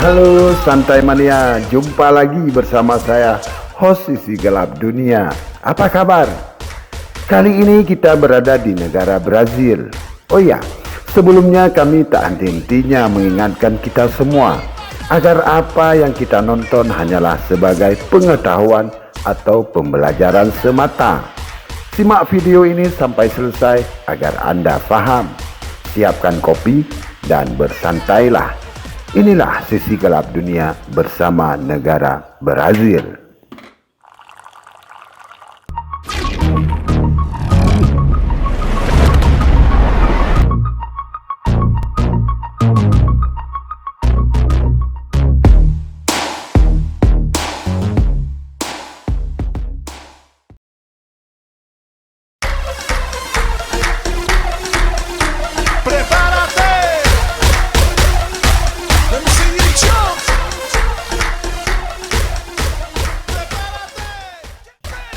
Halo Santai Mania, jumpa lagi bersama saya, host Sisi Gelap Dunia. Apa kabar? Kali ini kita berada di negara Brazil. Oh ya, sebelumnya kami tak henti-hentinya mengingatkan kita semua agar apa yang kita nonton hanyalah sebagai pengetahuan atau pembelajaran semata. Simak video ini sampai selesai agar Anda paham. Siapkan kopi dan bersantailah. Inilah Sisi Gelap Dunia bersama negara Brazil.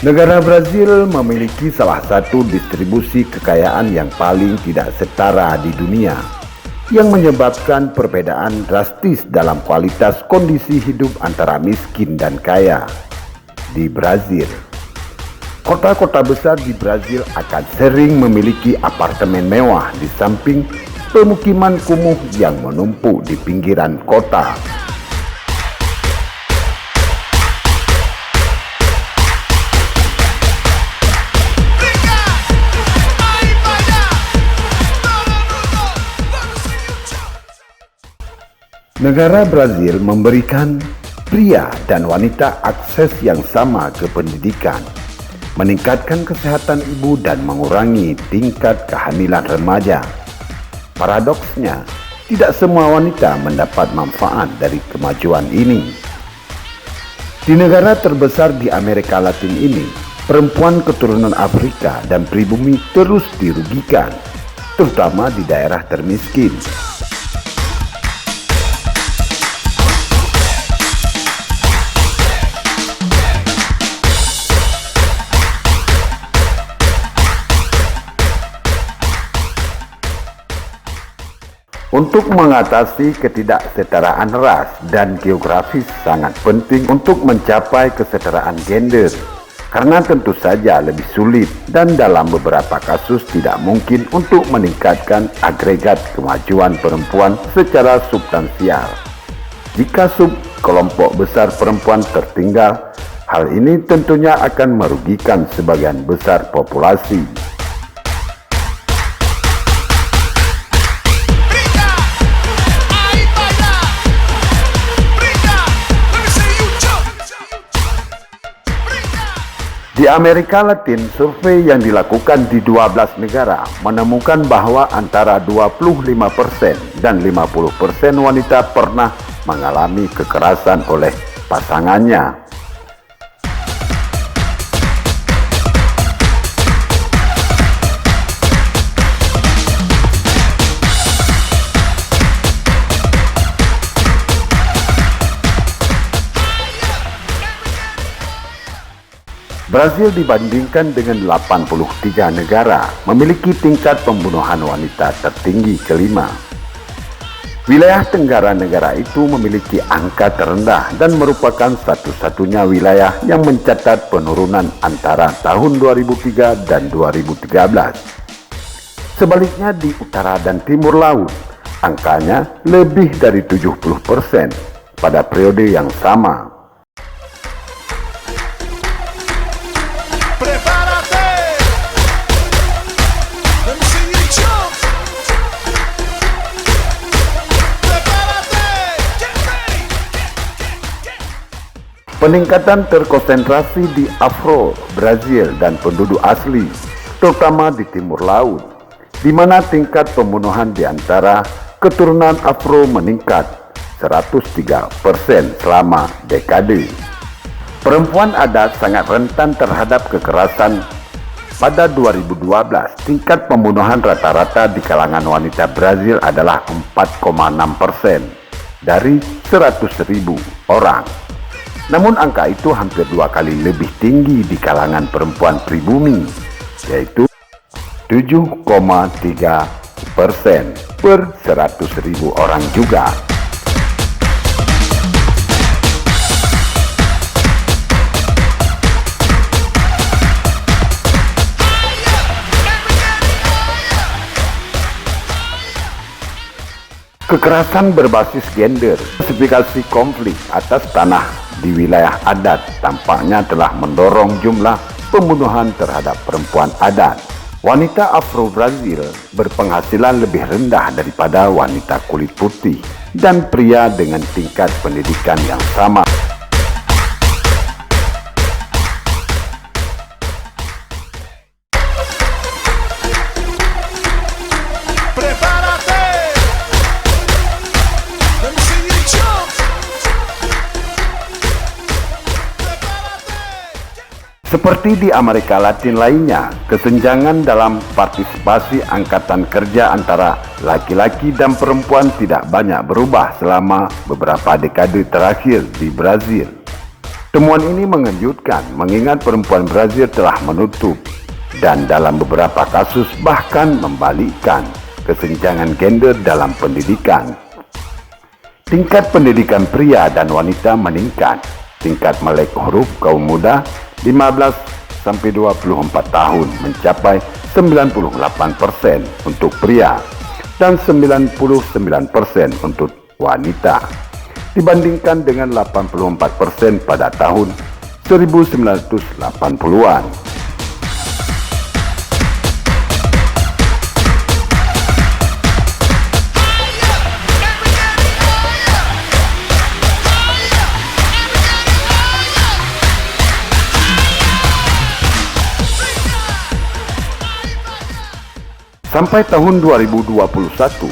Negara Brazil memiliki salah satu distribusi kekayaan yang paling tidak setara di dunia, yang menyebabkan perbedaan drastis dalam kualitas kondisi hidup antara miskin dan kaya. Di Brazil, kota-kota besar di Brazil akan sering memiliki apartemen mewah di samping pemukiman kumuh yang menumpuk di pinggiran kota. Negara Brazil memberikan pria dan wanita akses yang sama ke pendidikan, meningkatkan kesehatan ibu dan mengurangi tingkat kehamilan remaja. Paradoksnya, tidak semua wanita mendapat manfaat dari kemajuan ini. Di negara terbesar di Amerika Latin ini, perempuan keturunan Afrika dan pribumi terus dirugikan, terutama di daerah termiskin. Untuk mengatasi ketidaksetaraan ras dan geografis sangat penting untuk mencapai kesetaraan gender, karena tentu saja lebih sulit dan dalam beberapa kasus tidak mungkin untuk meningkatkan agregat kemajuan perempuan secara substansial. Jika kelompok besar perempuan tertinggal, hal ini tentunya akan merugikan sebagian besar populasi. Di Amerika Latin, survei yang dilakukan di 12 negara menemukan bahwa antara 25% dan 50% wanita pernah mengalami kekerasan oleh pasangannya. Brazil dibandingkan dengan 83 negara memiliki tingkat pembunuhan wanita tertinggi kelima. Wilayah Tenggara negara itu memiliki angka terendah dan merupakan satu-satunya wilayah yang mencatat penurunan antara tahun 2003 dan 2013. Sebaliknya di utara dan timur laut, angkanya lebih dari 70% pada periode yang sama. Peningkatan terkonsentrasi di Afro, Brazil dan penduduk asli, terutama di timur laut, di mana tingkat pembunuhan di antara keturunan Afro meningkat 103% selama dekade. Perempuan adat sangat rentan terhadap kekerasan. Pada 2012, tingkat pembunuhan rata-rata di kalangan wanita Brazil adalah 4,6% dari 100.000 orang. Namun angka itu hampir 2 kali lebih tinggi di kalangan perempuan pribumi, yaitu 7,3% per 100.000 orang juga. Kekerasan berbasis gender, klasifikasi konflik atas tanah di wilayah adat tampaknya telah mendorong jumlah pembunuhan terhadap perempuan adat. Wanita Afro Brazil berpenghasilan lebih rendah daripada wanita kulit putih dan pria dengan tingkat pendidikan yang sama. Seperti di Amerika Latin lainnya, kesenjangan dalam partisipasi angkatan kerja antara laki-laki dan perempuan tidak banyak berubah selama beberapa dekade terakhir di Brazil. Temuan ini mengejutkan mengingat perempuan Brazil telah menutup dan dalam beberapa kasus bahkan membalikkan kesenjangan gender dalam pendidikan. Tingkat pendidikan pria dan wanita meningkat. Tingkat melek huruf kaum muda 15 sampai 24 tahun mencapai 98% untuk pria dan 99% untuk wanita, dibandingkan dengan 84% pada tahun 1980-an. Sampai tahun 2021,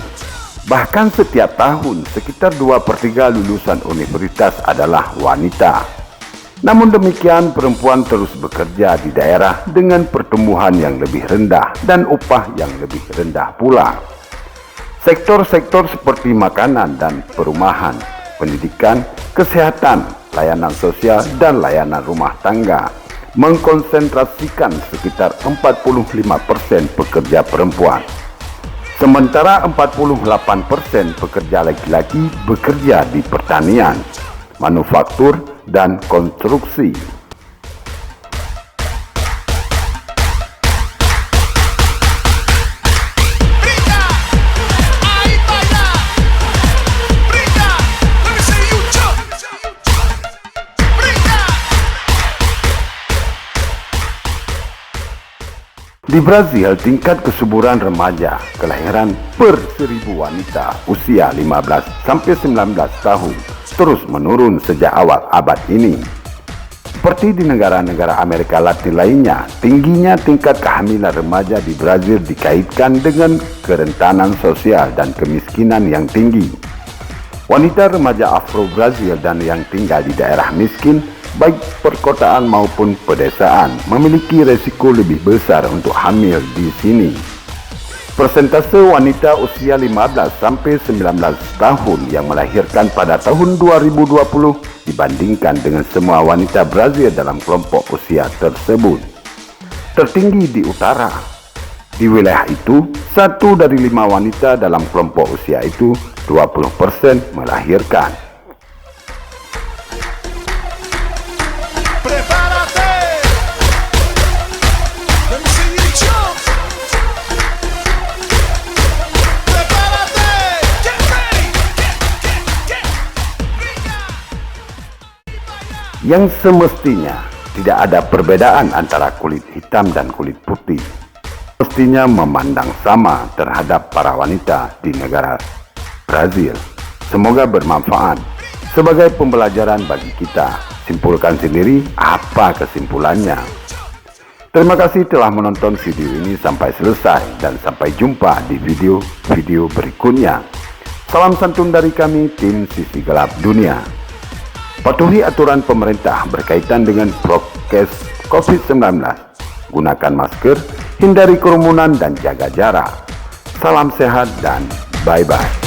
bahkan setiap tahun sekitar 2/3 lulusan universitas adalah wanita. Namun demikian, perempuan terus bekerja di daerah dengan pertumbuhan yang lebih rendah dan upah yang lebih rendah pula. Sektor-sektor seperti makanan dan perumahan, pendidikan, kesehatan, layanan sosial, dan layanan rumah tangga mengkonsentrasikan sekitar 45% pekerja perempuan. Sementara 48% pekerja laki-laki bekerja di pertanian, manufaktur, dan konstruksi. Di Brazil, tingkat kesuburan remaja kelahiran per 1000 wanita usia 15 sampai 19 tahun terus menurun sejak awal abad ini. Seperti di negara-negara Amerika Latin lainnya, tingginya tingkat kehamilan remaja di Brazil dikaitkan dengan kerentanan sosial dan kemiskinan yang tinggi. Wanita remaja Afro Brazil dan yang tinggal di daerah miskin, baik perkotaan maupun pedesaan, memiliki resiko lebih besar untuk hamil di sini. Persentase wanita usia 15 sampai 19 tahun yang melahirkan pada tahun 2020 dibandingkan dengan semua wanita Brazil dalam kelompok usia tersebut tertinggi di utara. Di wilayah itu, 1 dari 5 wanita dalam kelompok usia itu 20% melahirkan. Yang semestinya tidak ada perbedaan antara kulit hitam dan kulit putih. Mestinya memandang sama terhadap para wanita di negara Brazil. Semoga bermanfaat sebagai pembelajaran bagi kita. Simpulkan sendiri apa kesimpulannya. Terima kasih telah menonton video ini sampai selesai dan sampai jumpa di video-video berikutnya. Salam santun dari kami, tim Sisi Gelap Dunia. Patuhi aturan pemerintah berkaitan dengan prokes COVID-19. Gunakan masker, hindari kerumunan dan jaga jarak. Salam sehat dan bye-bye.